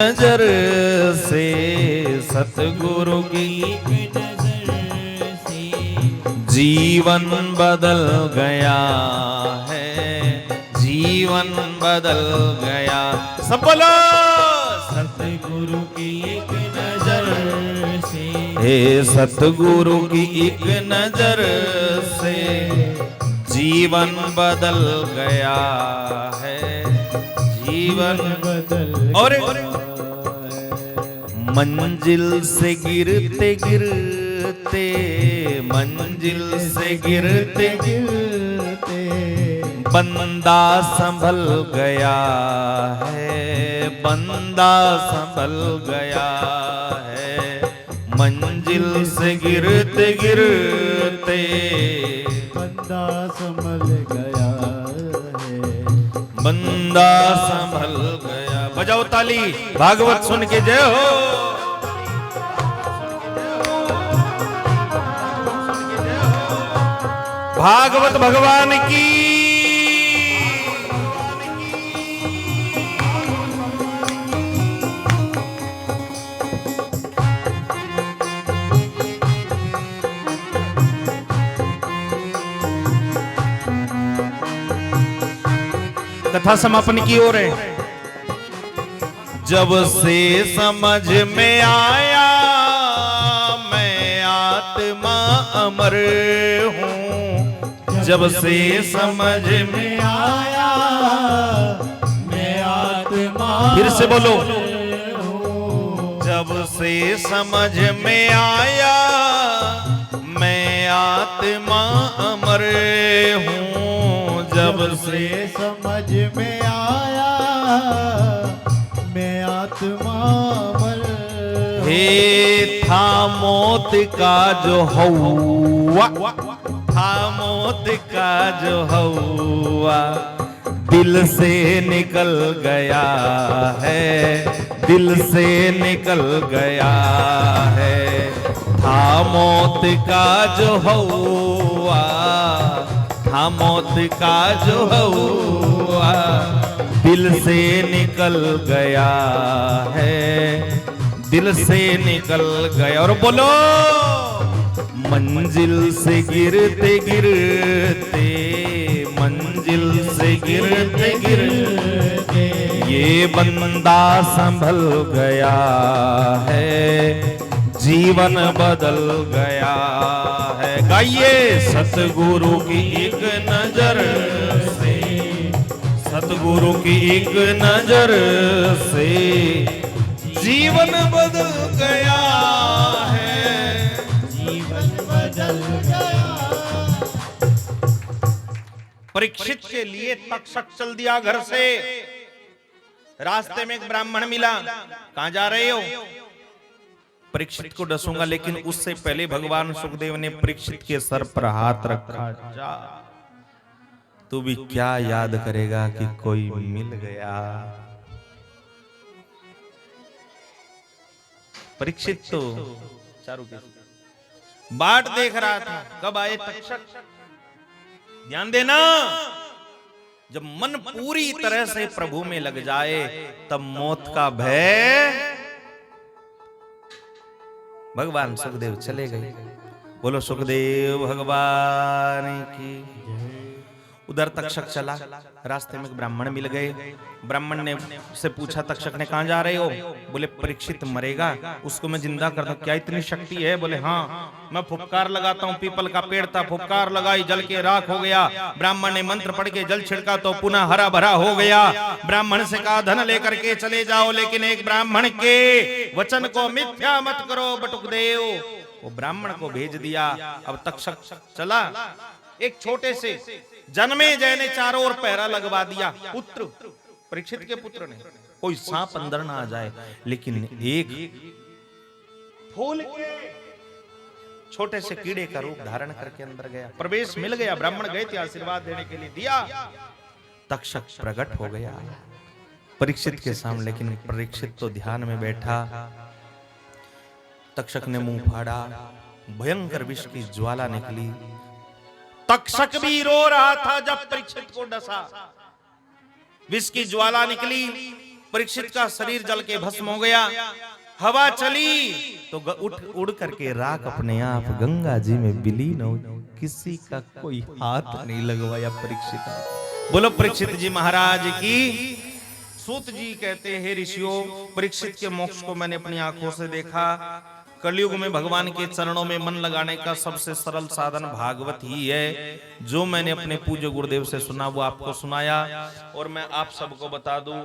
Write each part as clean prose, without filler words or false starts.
नजर से सतगुरु की नजर से जीवन बदल गया है, जीवन बदल गया। सब बोलो सतगुरु की एक नजर से, हे सतगुरु की एक नजर से जीवन बदल गया है, जीवन बदल। और मंजिल से गिरते गिरते, मंजिल से गिरते गिरते बंदा संभल गया है, बंदा संभल गया है। मंजिल से गिरते गिरते बंदा संभल गया है, बंदा संभल गया। बजाओ ताली, भागवत सुन के जय हो। भागवत भगवान की। कथा समापन की ओर है। जब से समझ में आया मैं आत्मा अमर हूँ, जब से समझ में आया मैं आत्मा। फिर से बोलो, जब से समझ में आया मैं आत्मा अमर हूँ, जब से समझ में आया मैं आत्मा अमर। हे था मौत का जो हौवा, था मौत का जो हौवा दिल से निकल गया है, दिल से निकल गया है। था मौत का जो हौवा, था मौत का जो हौवा दिल से निकल गया है, दिल से निकल गया। और बोलो, मंजिल से गिरते गिरते, मंजिल से गिरते गिरते ये बंदा संभल गया है, जीवन बदल गया है। गाइए, सतगुरु की एक नजर से, सतगुरु की एक नजर से जीवन बदल गया है, जीवन बदल गया। परीक्षित के लिए तक्षक चल दिया घर से। रास्ते में एक ब्राह्मण मिला, कहां जा रहे हो? परीक्षित को डसूंगा, लेकिन उससे पहले भगवान सुखदेव ने परीक्षित के सर पर हाथ रखा। जा, तू भी क्या याद करेगा कि कोई मिल गया। परीक्षित तो चारों के बाट देख रहा था, कब आए तक्षक। ध्यान देना, जब मन पूरी तरह से प्रभु में लग जाए तब मौत का भय। भगवान सुखदेव चले गए। बोलो सुखदेव भगवान की। उधर तक्षक चला, रास्ते में एक ब्राह्मण मिल गए। ब्राह्मण ने से पूछा, तक्षक ने, कहां जा रहे हो? बोले, परीक्षित मरेगा, उसको मैं जिंदा कर दूं, क्या इतनी शक्ति है? बोले, हाँ, मैं फुफकार लगाता हूँ। पीपल का पेड़ था, फुफकार लगाई, जल के राख हो गया। ब्राह्मण ने मंत्र पढ़ के जल छिड़का तो पुनः हरा भरा हो गया। ब्राह्मण से कहा, धन लेकर के चले जाओ, लेकिन एक ब्राह्मण के वचन को मिथ्या मत करो बटुकदेव। वो ब्राह्मण को भेज दिया। अब तक्षक चला। एक छोटे से जन्मेजय ने चारों ओर पहरा लगवा दिया। पुत्र, परीक्षित के पुत्र ने, कोई सांप अंदर ना आ जाए। लेकिन एक फूल के छोटे से कीड़े का रूप धारण करके अंदर गया। प्रवेश मिल गया। ब्राह्मण गए थे आशीर्वाद देने के लिए, दिया। तक्षक प्रकट हो गया परीक्षित के सामने। लेकिन परीक्षित तो ध्यान में बैठा। तक्षक ने मुंह फाड़ा, भयंकर विष की ज्वाला निकली। तक्षक भी रो रहा था जब परीक्षित को डसा। विष की ज्वाला निकली, परीक्षित का शरीर जल के भस्म हो गया। हवा चली तो उड़ करके राख अपने आप गंगा जी में विलीन हो। किसी का कोई हाथ नहीं लगवाया परीक्षित ने। बोलो परीक्षित जी महाराज की। सूत जी कहते हैं, ऋषियों, परीक्षित के मोक्ष को मैंने अपनी आंखों से देखा। कलयुग में भगवान के चरणों में मन लगाने का सबसे सरल साधन भागवत ही है। जो मैंने अपने पूज्य गुरुदेव से सुना वो आपको सुनाया। और मैं आप सबको बता दूं,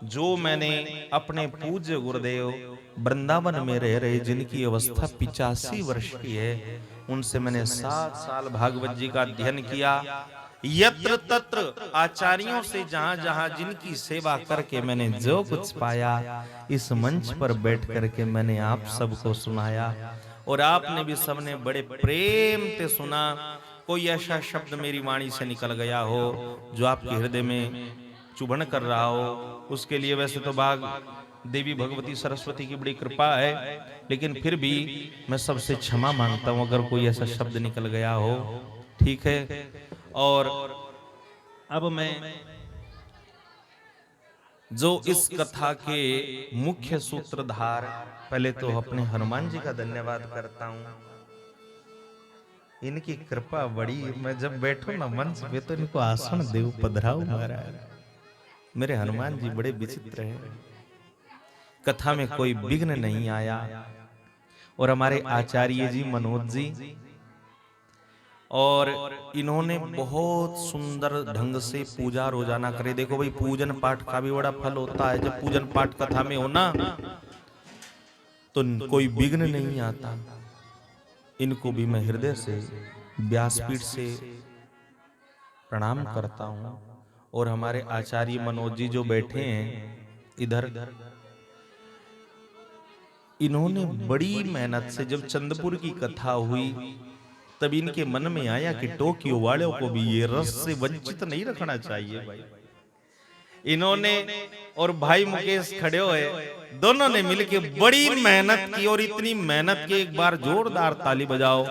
जो मैंने अपने पूज्य गुरुदेव वृंदावन में रह रहे जिनकी अवस्था 85 वर्ष की है, उनसे मैंने 7 साल भागवत जी का अध्ययन किया। यत्र तत्र आचार्यों से जहां जहां जिनकी सेवा करके मैंने जो कुछ पाया, इस मंच पर बैठ करके मैंने आप सबको सुनाया। और आपने भी सबने बड़े प्रेम से सुना। कोई ऐसा शब्द मेरी वाणी से निकल गया हो जो आपके हृदय में चुभन कर रहा हो, उसके लिए वैसे तो भाग देवी भगवती सरस्वती की बड़ी कृपा है, लेकिन फिर भी मैं सबसे क्षमा मांगता हूं अगर कोई ऐसा शब्द निकल गया हो। ठीक है। और अब मैं जो इस कथा के मुख्य सूत्रधार, पहले तो अपने हनुमान जी का धन्यवाद करता हूं। इनकी कृपा बड़ी, मैं जब बैठू ना मंच पे तो इनको आसन देव पधराओ महाराज। मेरे हनुमान जी बड़े विचित्र हैं। कथा में कोई विघ्न नहीं आया। और हमारे आचार्य जी मनोज जी, और इन्होंने बहुत सुंदर ढंग से पूजा रोजाना करे। देखो भाई, पूजन पाठ का भी बड़ा फल होता है। जब पूजन पाठ कथा में हो ना तो कोई विघ्न नहीं आता। इनको भी मैं हृदय से व्यासपीठ से प्रणाम करता हूं। और हमारे आचार्य मनोज जी जो बैठे हैं इधर, इन्होंने बड़ी मेहनत से, जब चंद्रपुर की कथा हुई तब इनके मन में आया कि टोक्यो वालों को भी ये रस से वंचित नहीं रखना चाहिए भाई। इन्होंने और भाई मुकेश खड़े हुए, दोनों ने मिलकर बड़ी मेहनत की। और इतनी मेहनत की, एक बार जोरदार ताली बजाओ।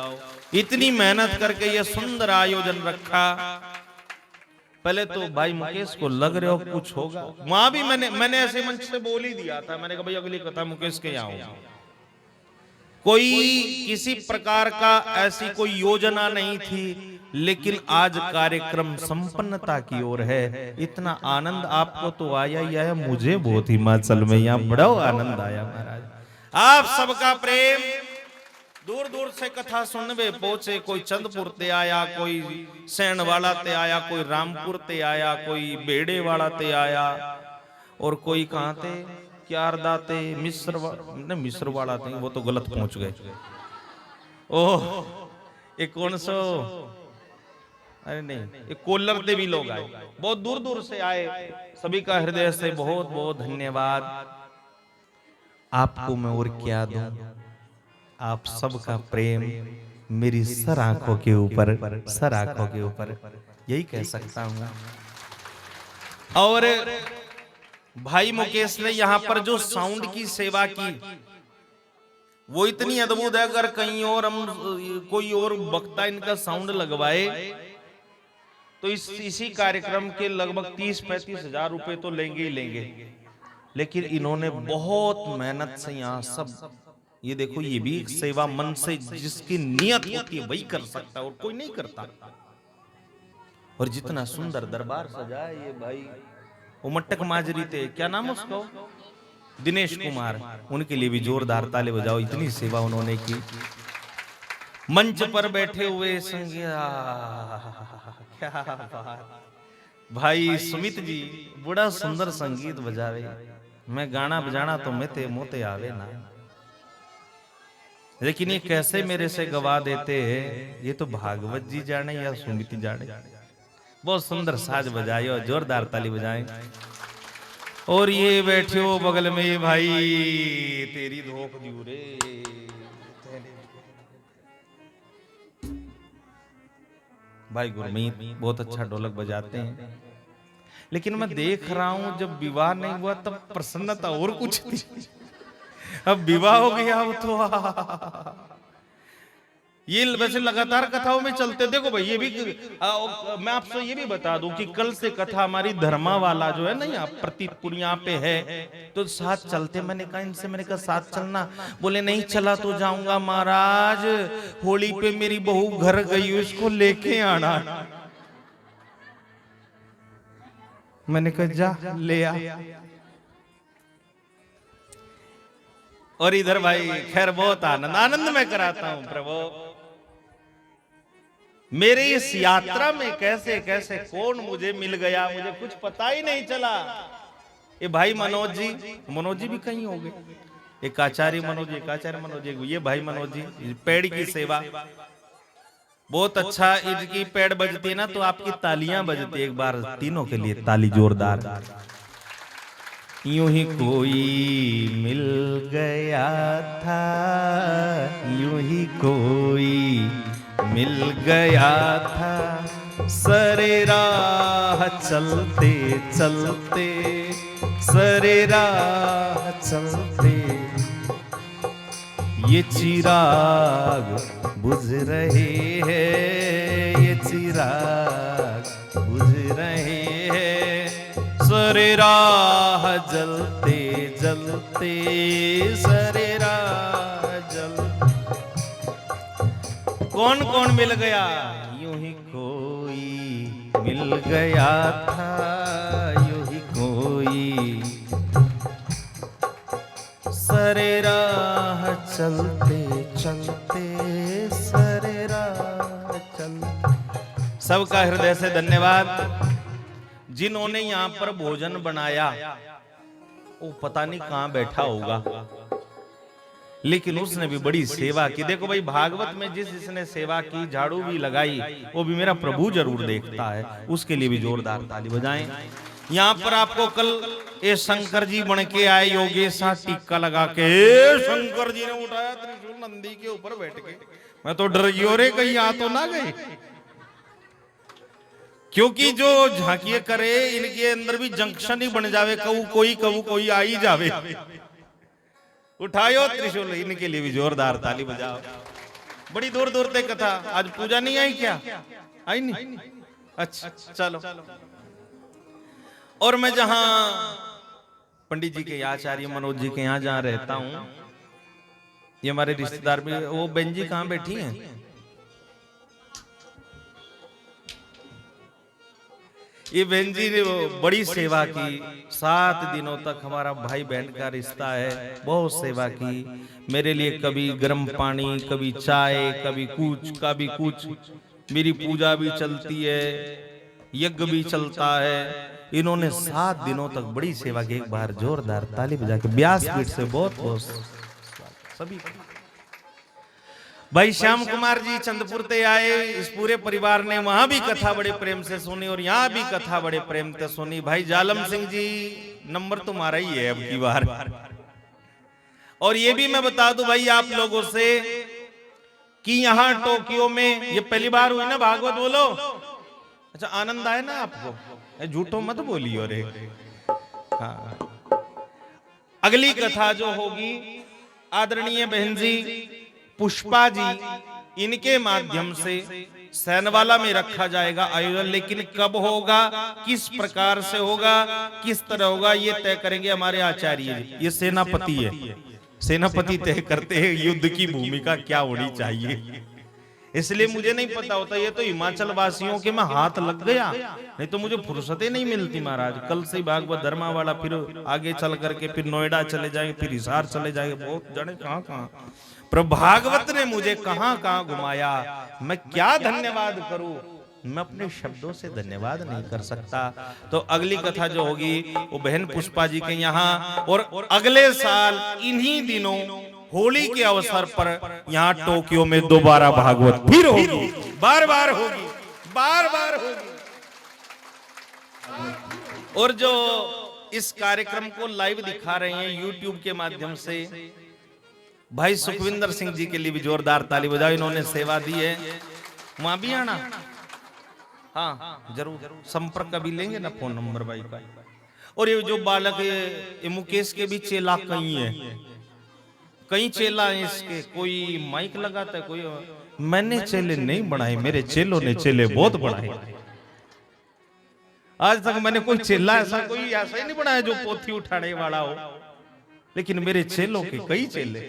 इतनी मेहनत करके ये सुंदर आयोजन रखा। पहले तो भाई मुकेश को लग रहे हो कुछ होगा। वहां भी मैंने ऐसे मंच से बोल ही दिया था, मैंने कहा भाई अगली कथा मुकेश के यहाँ होगी। कोई किसी प्रकार का ऐसी कोई योजना नहीं थी, लेकिन आज कार्यक्रम संपन्नता की ओर है। इतना आनंद आपको तो आया ही आया, मुझे बहुत हिमाचल में यहाँ बड़ा आनंद आया महाराज। आप सबका प्रेम। दूर दूर से कथा सुनने पहुंचे। कोई चंदपुर ते आया, कोई सैन वाला ते आया, कोई रामपुर ते आया, कोई बेड़े वाला ते आया, और कोई कहां थे, क्यारदा थे, मिस्र वाला थे, वो तो गलत पहुंच गए। ओह, एक कौन सो, अरे नहीं, एक कोल्लर से भी लोग आए, बहुत दूर दूर से आए। सभी का हृदय से बहुत बहुत धन्यवाद। आपको मैं और क्या दूं, आप सबका प्रेम मेरी सर आंखों के ऊपर, सर आंखों के ऊपर, यही कह सकता हूं। और भाई मुकेश ने यहाँ पर जो साउंड की सेवा की वो इतनी अद्भुत है। अगर कहीं और हम कोई और वक्ता इनका साउंड लगवाए तो इसी कार्यक्रम के लगभग 30-35 हजार रुपए तो लेंगे ही लेंगे। लेकिन इन्होंने बहुत मेहनत से यहाँ सब, ये देखो, ये भी एक सेवा मन से, जिसकी नियत होती है वही कर सकता और कोई नहीं करता। और जितना सुंदर दरबार सजाया ये भाई उमटक माजरी थे, क्या नाम उसको, दिनेश कुमार, उनके लिए भी जोरदार ताली बजाओ। इतनी सेवा उन्होंने की। मंच पर बैठे हुए संज्ञा, क्या बात। भाई सुमित जी बड़ा सुंदर संगीत बजावे। मैं गाना बजाना तो मेते मोते आवे ना, लेकिन ये कैसे मेरे से गवा देते हैं, ये तो भागवत जी जाने या सुमित जाने। बहुत सुंदर साज बजाए और जोरदार ताली बजाएं। और ये बैठे हो बगल में भाई, तेरी धोख दी रे, भाई गुरमीत बहुत अच्छा ढोलक बजाते हैं। लेकिन मैं देख रहा हूं जब विवाह नहीं हुआ तब प्रसन्नता और कुछ थी, अब विवाह हो गया अब तो ये वैसे लगातार कथाओं में चलते। देखो भाई, ये भी मैं आपसे ये भी बता दूं कि कल से कथा हमारी धर्मा वाला जो है ना, यहाँ प्रतीतपुर यहाँ पे है, तो साथ चलते। मैंने कहा इनसे, मैंने कहा साथ चलना। बोले नहीं चला तो जाऊंगा महाराज, होली पे मेरी बहू घर गई, इसको लेके आना। मैंने कहा जा ले आ। और इधर भाई खैर बहुत आनंद में कराता हूं प्रभु। मेरे इस यात्रा में कैसे कैसे कौन मुझे मिल गया, मुझे कुछ पता ही नहीं चला। ये भाई मनोज जी भी कहीं हो गए। एक आचार्य मनोज, एक आचार्य मनोज, ये भाई मनोज जी, पेड़ की सेवा बहुत अच्छा। इनकी पेड़ बजती है ना तो आपकी तालियां बजती। एक बार तीनों के लिए ताली जोरदार। यूं ही कोई मिल गया था, यूं ही कोई मिल गया था, सरे राह चलते चलते, सरे राह चलते, ये चिराग बुझ रहे हैं, ये चिराग बुझ रहे हैं, सरे राह जलते जलते, सरे राह जलते। कौन कौन मिल गया? यूं ही कोई मिल गया था, यूं ही कोई, सरे राह चलते चलते, सरे राह चलते। सबका हृदय से धन्यवाद। जिन्होंने यहाँ पर भोजन बनाया वो पता नहीं कहां बैठा होगा, लेकिन उसने भी बड़ी सेवा की। देखो भाई, भागवत में जिसने सेवा की, झाड़ू भी लगाई, वो भी मेरा प्रभु जरूर देखता है। उसके लिए भी जोरदार ताली बजाएं। यहाँ पर आपको कल ये शंकर जी बन के आए, योगेश टीका लगा के, शंकर जी ने उठाया त्रिशूल नंदी के ऊपर बैठ के। मैं तो डर गई, रे कहीं आ तो ना गए, क्योंकि जो झांकिए करे इनके अंदर भी जंक्शन ही बन जावे, कबू कोई आ ही जावे। उठायो त्रिशूल, इनके लिए भी जोरदार ताली बजाओ। बड़ी दूर दूर तक कथा। आज पूजा नहीं आई क्या? आई नहीं? अच्छा चलो। और मैं जहां पंडित जी के, आचार्य मनोज जी के यहाँ जहां रहता हूं, ये हमारे रिश्तेदार भी, वो बहन जी कहां बैठी हैं? ये बहन जी ने बड़ी सेवा की। 7 दिनों तक हमारा भाई बहन का रिश्ता है, बहुत सेवा की मेरे लिए। कभी गर्म पानी, कभी चाय, कभी कुछ। मेरी पूजा भी चलती है, यज्ञ भी चलता है। इन्होंने 7 दिनों तक बड़ी सेवा की। एक बार जोरदार ताली बजा के व्यासपीठ से बहुत बहुत सभी। भाई श्याम कुमार जी चंदपुर से आए, इस पूरे परिवार ने वहां भी कथा बड़े प्रेम से सुनी और यहाँ भी कथा बड़े प्रेम से सुनी। भाई जालम सिंह जी, नंबर तुम्हारा ही है अब की बार। और ये भी मैं बता दूं भाई आप लोगों से कि यहाँ टोक्यो में ये पहली बार हुई ना भागवत, बोलो। अच्छा, आनंद आए ना आपको? झूठो मत बोलियो रे। हाँ, अगली कथा जो होगी आदरणीय बहन जी पुष्पा जी, इनके माध्यम से सैनवाला में रखा जाएगा आयोजन। लेकिन कब होगा, किस प्रकार से होगा, किस तरह होगा, ये तय करेंगे हमारे आचार्य जी। ये सेनापति है, सेनापति तय करते हैं युद्ध की भूमिका क्या होनी चाहिए। इसलिए मुझे नहीं पता होता। ये तो हिमाचल वासियों के में हाथ लग गया, नहीं तो मुझे फुर्सतें नहीं मिलती महाराज। कल से भागवत धर्मा वाला, फिर आगे चल करके फिर नोएडा चले जाएंगे, फिर हिसार चले जाएंगे, बहुत जाने कहां कहां। पर भागवत ने मुझे कहां कहां घुमाया। मैं क्या धन्यवाद करूं, मैं अपने शब्दों से धन्यवाद नहीं कर सकता। तो अगली कथा जो होगी वो बहन पुष्पा जी के यहाँ, और अगले साल इन्हीं दिनों होली के अवसर पर यहाँ टोक्यो में दोबारा भागवत फिर होगी, बार बार होगी, बार बार होगी। और जो इस कार्यक्रम को लाइव दिखा रहे हैं यूट्यूब के माध्यम से, भाई सुखविंदर सिंह जी के लिए भी जोरदार ताली बजाओ। इन्होंने सेवा दी है, वहां भी आना। हाँ जरूर, संपर्क कभी लेंगे ना, फोन नंबर भाई का। और ये जो बालक है, ये मुकेश के भी चेला कई है, कई चेला है इसके। कोई माइक लगाता है, कोई मैंने चेले नहीं बनाए, मेरे चेलों ने चेले बहुत बनाए। आज तक मैंने कोई चेला ऐसा ही नहीं बनाया जो पोथी उठाने वाला हो, लेकिन मेरे चेलों के कई चेले,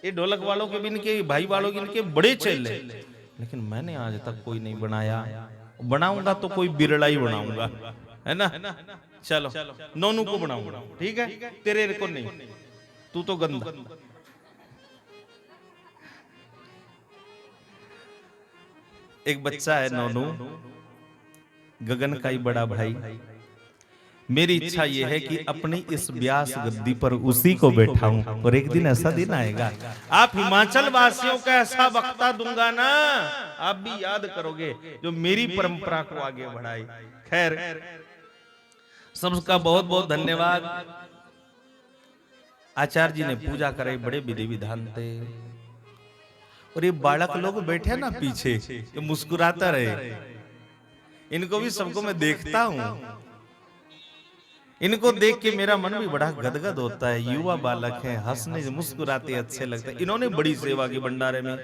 ये ढोलक वालों के भी इनके, भाई वालों के इनके बड़े चेले, लेकिन मैंने आज तक कोई नहीं बनाया। बनाऊंगा तो कोई बिरला ही बनाऊंगा, है ना। चलो नोनू को बनाऊंगा, ठीक है, तेरे को नहीं, तू तो गंदा। एक बच्चा है नोनू, गगन का ही बड़ा भाई। मेरी इच्छा यह है कि अपनी इस व्यास गद्दी पर उसी को बैठाऊं, और एक दिन ऐसा दिन आएगा आप हिमाचल वासियों का ऐसा वक्ता दूंगा ना, आप भी याद करोगे जो मेरी परंपरा को आगे बढ़ाए। खैर, सबका बहुत बहुत धन्यवाद। आचार्य जी ने पूजा कराई, बड़े विधि विधान थे। और ये बालक लोग बैठे ना पीछे, ये मुस्कुराता रहे, इनको भी सबको मैं देखता हूं, इनको देख के मेरा मन भी बड़ा गदगद होता है। युवा बालक हैं, हंसने मुस्कुराते अच्छे लगते हैं। इन्होंने बड़ी सेवा की भंडारे में,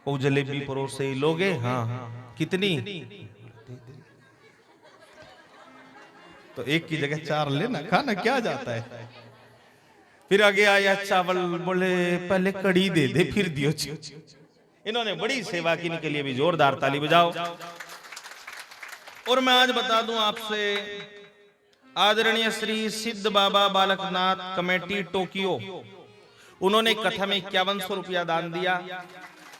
वो जलेबी परोसे लोगे, हाँ कितनी, तो एक की जगह 4 लेना, खाना क्या जाता है। फिर आगे आया चावल, बोले पहले कड़ी दे दे फिर दियो। इन्होंने बड़ी सेवा की, इनके लिए भी जोरदार ताली बजाओ। और मैं आज बता दूं आपसे, आदरणीय श्री सिद्ध बाबा बालकनाथ कमेटी टोक्यो, उन्होंने कथा में 5100 रुपया दान दिया।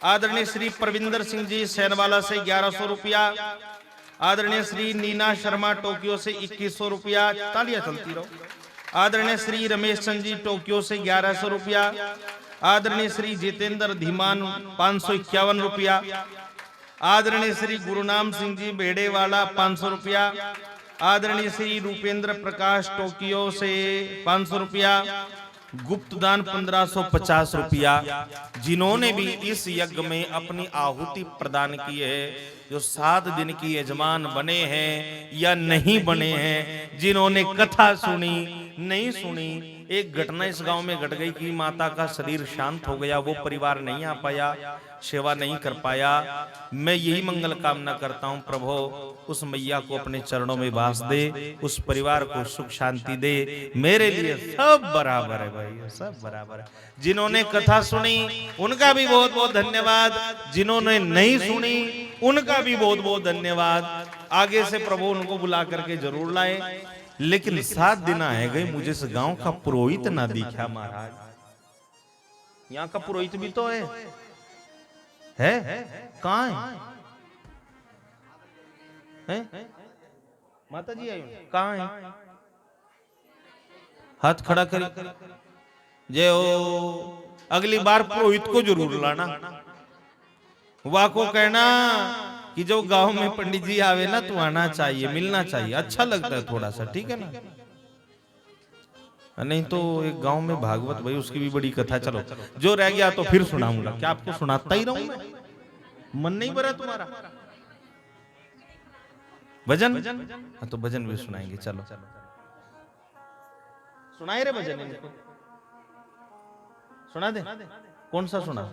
आदरणीय श्री परविंदर सिंह जी सैनवाला से 1100 रुपया। आदरणीय श्री नीना शर्मा टोक्यो से 2100 रुपया, तालियां चलती रहो। आदरणीय श्री रमेश चंद जी टोक्यो से 1100 रुपया। आदरणीय श्री जितेंद्र धीमान 551 रुपया। आदरणीय श्री गुरुनाम सिंह जी बेड़ेवाला 500 रुपया। आदरणीय श्री रूपेंद्र प्रकाश टोक्यो से 500 रुपया। गुप्त दान 1550 रुपया। जिन्होंने भी इस यज्ञ में अपनी आहुति प्रदान की है, जो 7 दिन की यजमान बने हैं या नहीं बने हैं, जिन्होंने कथा सुनी नहीं सुनी, एक घटना इस गांव में घट गई कि माता का शरीर शांत हो गया, वो परिवार नहीं आ पाया, सेवा नहीं कर पाया। मैं यही मंगल कामना करता हूं, प्रभु उस मैया को अपने चरणों में वास दे, उस परिवार को सुख शांति दे। मेरे लिए सब बराबर है भाई, सब बराबर है। जिन्होंने कथा सुनी उनका भी बहुत बहुत धन्यवाद, जिन्होंने नहीं सुनी उनका भी बहुत बहुत धन्यवाद। आगे से प्रभु उनको बुला करके जरूर लाए। लेकिन 7 दिन आए गए, मुझे इस गांव का पुरोहित ना दिखा महाराज। यहाँ का पुरोहित भी तो है? कहाँ है? माता जी आई, कहाँ है? हाथ खड़ा करी, जय हो। अगली बार पुरोहित को जरूर लाना, वाह को कहना कि जो गांव में पंडित जी आवे ना तो आना चाहिए, मिलना चाहिए, अच्छा लगता है थोड़ा सा, ठीक है ना। नहीं तो एक गांव में भागवत भाई, उसकी भी बड़ी कथा। चलो जो रह गया तो फिर सुनाऊंगा, क्या आपको सुनाता ही रहूं मैं? मन नहीं भरा तुम्हारा? भजन, हाँ तो भजन भी सुनाएंगे। चलो सुनाए रे भजन, इनको सुना दे। कौन सा सुना है?